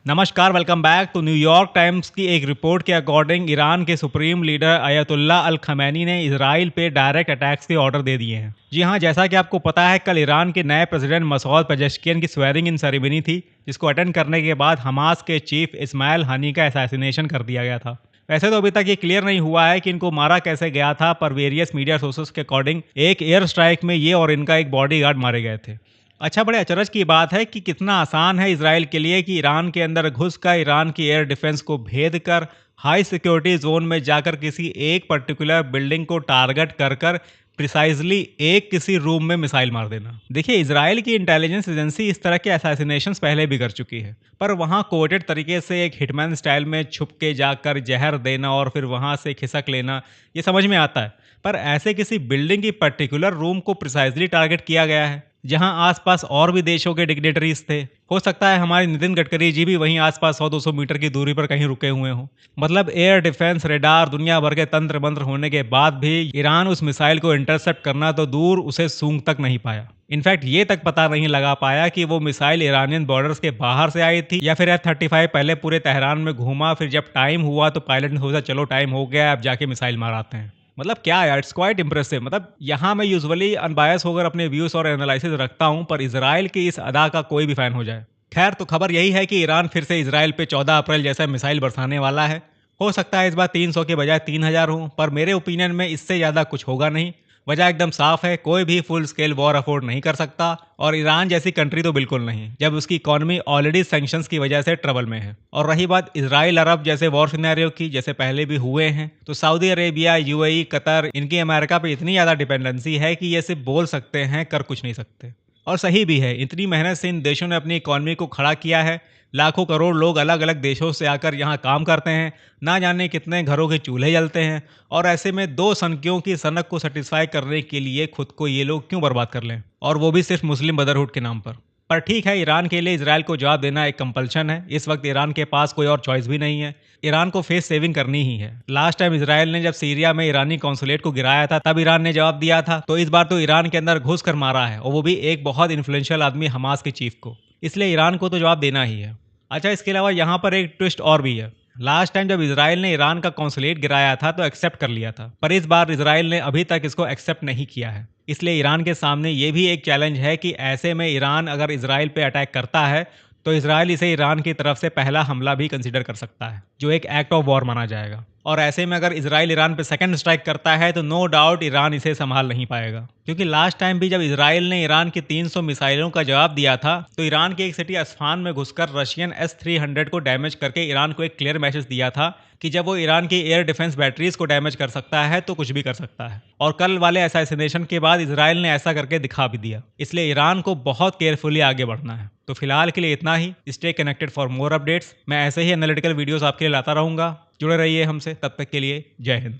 नमस्कार, welcome back. तो New York times की एक रिपोर्ट के अकॉर्डिंग ईरान के सुप्रीम लीडर अयतुल्ला अल खमैनी ने इजराइल पे डायरेक्ट अटैक्स के ऑर्डर दे दिए हैं। जी हाँ, जैसा कि आपको पता है, कल ईरान के नए प्रेसिडेंट मसूद पेजेश्कियन की स्वेरिंग इन सेरेमनी थी, जिसको अटेंड करने के बाद हमास के चीफ इस्माइल हानी का असैसिनेशन कर दिया गया था। वैसे तो अभी तक ये क्लियर नहीं हुआ है कि इनको मारा कैसे गया था, पर वेरियस मीडिया सोर्सेस के अकॉर्डिंग एक एयर स्ट्राइक में ये और इनका एक बॉडीगार्ड मारे गए थे। अच्छा, बड़े अचरज की बात है कि कितना आसान है इजराइल के लिए कि ईरान के अंदर घुसकर ईरान की एयर डिफेंस को भेद कर हाई सिक्योरिटी जोन में जाकर किसी एक पर्टिकुलर बिल्डिंग को टारगेट कर कर प्रिसाइजली एक किसी रूम में मिसाइल मार देना। देखिए, इजराइल की इंटेलिजेंस एजेंसी इस तरह के असैसिनेशन पहले भी कर चुकी है, पर वहां कोडेड तरीके से एक हिटमैन स्टाइल में छुप के जाकर जहर देना और फिर वहां से खिसक लेना, ये समझ में आता है। पर ऐसे किसी बिल्डिंग की पर्टिकुलर रूम को प्रिसाइजली टारगेट किया गया है, जहां आसपास और भी देशों के डिग्नेटरीज थे। हो सकता है हमारे नितिन गडकरी जी भी वहीं आसपास 100-200 मीटर की दूरी पर कहीं रुके हुए हों। मतलब एयर डिफेंस, रेडार, दुनिया भर के तंत्र मंत्र होने के बाद भी ईरान उस मिसाइल को इंटरसेप्ट करना तो दूर, उसे सूंघ तक नहीं पाया। इनफैक्ट ये तक पता नहीं लगा पाया कि वो मिसाइल ईरानियन बॉर्डर्स के बाहर से आई थी या फिर F-35 पहले पूरे तेहरान में घूमा, फिर जब टाइम हुआ तो पायलट ने सोचा चलो टाइम हो गया, अब जाके मिसाइल माराते हैं। मतलब क्या यार, इट्स क्वाइट इंप्रेसिव। मतलब यहाँ मैं यूजुअली अनबायस होकर अपने व्यूज और एनालिसिस रखता हूँ, पर इजराइल की इस अदा का कोई भी फैन हो जाए। खैर, तो खबर यही है कि ईरान फिर से इजराइल पे 14 अप्रैल जैसा मिसाइल बरसाने वाला है। हो सकता है इस बार 300 के बजाय 3000 हो, पर मेरे ओपिनियन में इससे ज़्यादा कुछ होगा नहीं। वजह एकदम साफ है, कोई भी फुल स्केल वॉर अफोर्ड नहीं कर सकता, और ईरान जैसी कंट्री तो बिल्कुल नहीं, जब उसकी इकोनॉमी ऑलरेडी सैंक्शंस की वजह से ट्रबल में है। और रही बात इजराइल अरब जैसे वॉर सिनेरियो की, जैसे पहले भी हुए हैं, तो सऊदी अरेबिया, यूएई, कतर, इनकी अमेरिका पे इतनी ज़्यादा डिपेंडेंसी है कि ये सिर्फ बोल सकते हैं, कर कुछ नहीं सकते। और सही भी है, इतनी मेहनत से इन देशों ने अपनी इकोनॉमी को खड़ा किया है। लाखों करोड़ लोग अलग अलग देशों से आकर यहाँ काम करते हैं, ना जाने कितने घरों के चूल्हे जलते हैं, और ऐसे में दो सनकियों की सनक को सेटिस्फाई करने के लिए खुद को ये लोग क्यों बर्बाद कर लें, और वो भी सिर्फ मुस्लिम ब्रदरहुड के नाम पर ठीक है, ईरान के लिए इजराइल को जवाब देना एक कंपल्शन है। इस वक्त ईरान के पास कोई और चॉइस भी नहीं है, ईरान को फेस सेविंग करनी ही है। लास्ट टाइम इजराइल ने जब सीरिया में ईरानी कॉन्सुलेट को गिराया था, तब ईरान ने जवाब दिया था, तो इस बार तो ईरान के अंदर घुस कर मारा है, और वो भी एक बहुत इन्फ्लुएंशियल आदमी, हमास के चीफ को। इसलिए ईरान को तो जवाब देना ही है। अच्छा, इसके अलावा यहाँ पर एक ट्विस्ट और भी है। लास्ट टाइम जब इजराइल ने ईरान का कॉन्सुलेट गिराया था तो एक्सेप्ट कर लिया था, पर इस बार इजराइल ने अभी तक इसको एक्सेप्ट नहीं किया है। इसलिए ईरान के सामने ये भी एक चैलेंज है कि ऐसे में ईरान अगर इजराइल पे अटैक करता है, तो इजराइल इसे ईरान की तरफ से पहला हमला भी कंसीडर कर सकता है, जो एक एक्ट ऑफ वॉर माना जाएगा। और ऐसे में अगर इजराइल ईरान पे सेकंड स्ट्राइक करता है, तो नो डाउट ईरान इसे संभाल नहीं पाएगा, क्योंकि लास्ट टाइम भी जब इजराइल ने ईरान की 300 मिसाइलों का जवाब दिया था, तो ईरान की एक सिटी अस्फान में घुसकर रशियन S-300 को डैमेज करके ईरान को एक क्लियर मैसेज दिया था कि जब वो ईरान की एयर डिफेंस बैटरीज को डैमेज कर सकता है, तो कुछ भी कर सकता है। और कल वाले असैसिनेशन के बाद इजराइल ने ऐसा करके दिखा भी दिया। इसलिए ईरान को बहुत केयरफुली आगे बढ़ना है। तो फिलहाल के लिए इतना ही। Stay connected for more updates. मैं ऐसे ही एनालिटिकल वीडियोस आपके लिए लाता रहूंगा। जुड़े रहिए हमसे। तब तक के लिए जय हिंद।